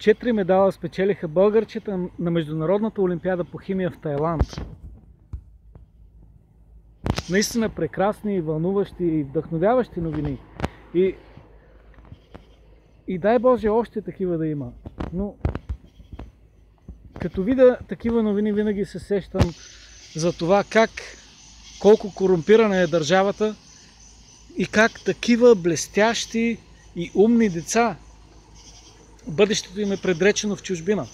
4 медала спечелиха българчета на Международната олимпиада по химия в Тайланд. Наистина прекрасни, вълнуващи и вдъхновяващи новини. И дай Боже още такива да има. Но като видя такива новини, винаги се сещам за това колко корумпирана е държавата и как такива блестящи и умни деца, бъдещето им е предречено в чужбина.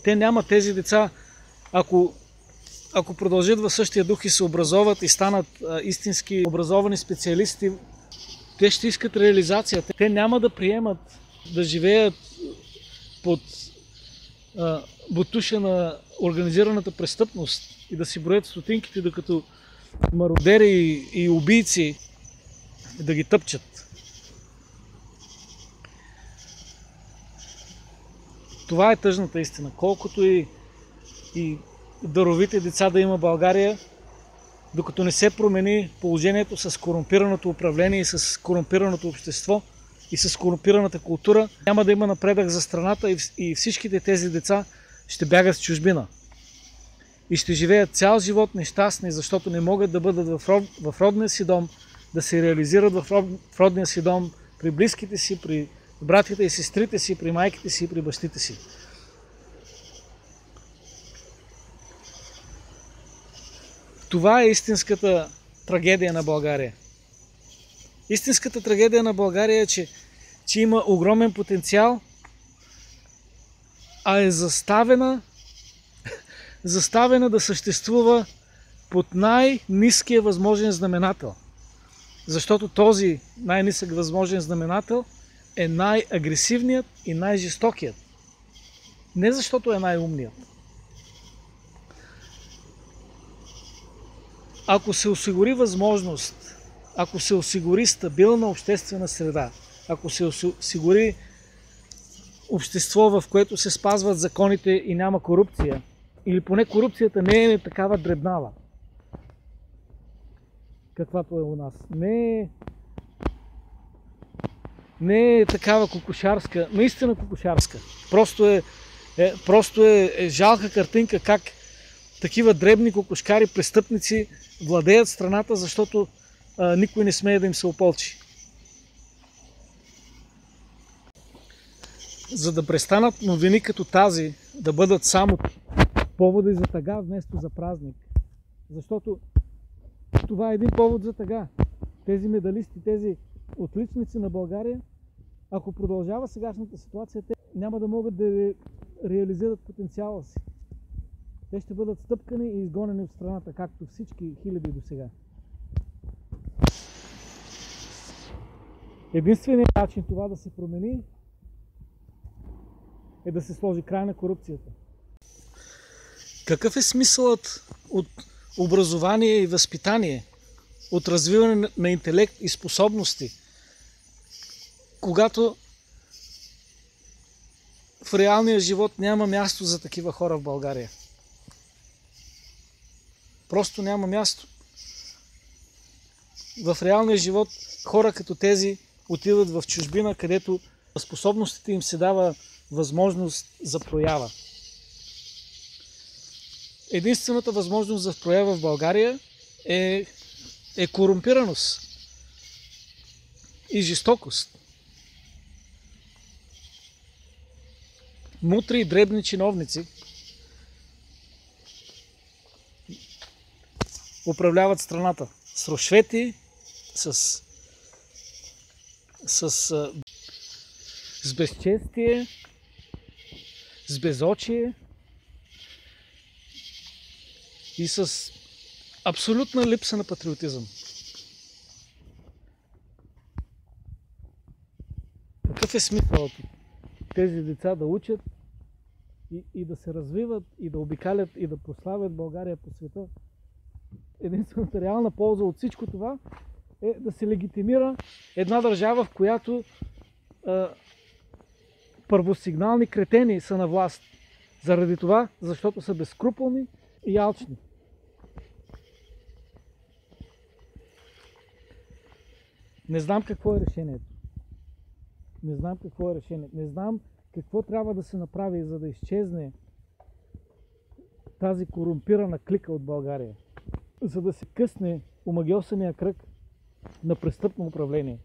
Те нямат тези деца, ако продължат във същия дух и се образоват и станат истински образовани специалисти, те ще искат реализация. Те няма да приемат да живеят под бутуша на организираната престъпност и да си броят стотинките, докато мародери и убийци да ги тъпчат. Това е тъжната истина. Колкото и даровити деца да има България, докато не се промени положението с корумпираното управление и с корумпираното общество и с корумпираната култура, няма да има напредък за страната и всичките тези деца ще бягат в чужбина. И ще живеят цял живот нещастни, защото не могат да бъдат в родния си дом, да се реализират в родния си дом при близките си, при братите и сестрите си, при майките си и при бащите си. Това е истинската трагедия на България. Истинската трагедия на България е, че има огромен потенциал, а е заставена да съществува под най-ниския възможен знаменател. Защото този най-нисък възможен знаменател е най-агресивният и най-жестокият. Не защото е най-умният. Ако се осигури възможност, ако се осигури стабилна обществена среда, ако се осигури общество, в което се спазват законите и няма корупция, или поне корупцията не е такава дребнава, каквато е у нас. Не е такава кокошарска, наистина кокошарска. Просто е жалка картинка как такива дребни кокошкари, престъпници владеят страната, защото никой не смее да им се опълчи. За да престанат новини като тази да бъдат само поводи за тъга вместо за празник. Защото това е един повод за тъга. Тези медалисти, тези отличници на България, ако продължава сегашната ситуация, те няма да могат да реализират потенциала си. Те ще бъдат стъпкани и изгонени от страната, както всички хиляди до сега. Единственият начин това да се промени е да се сложи край на корупцията. Какъв е смисълът от образование и възпитание, от развиване на интелект и способности, когато в реалния живот няма място за такива хора в България? Просто няма място. В реалния живот хора като тези отиват в чужбина, където способностите им се дава възможност за проява. Единствената възможност за проява в България е корумпираност и жестокост. Мутри и дребни чиновници управляват страната с рушвети, с безчестие, с безочие и с абсолютна липса на патриотизъм. Какъв е смисълът тези деца да учат и да се развиват и да обикалят и да прославят България по света? Единствената реална полза от всичко това е да се легитимира една държава, в която първосигнални кретени са на власт. Заради това, защото са безскрупулни и алчни. Не знам какво е решението. Не знам какво трябва да се направи, за да изчезне тази корумпирана клика от България, за да се късне омагьосания кръг на престъпно управление.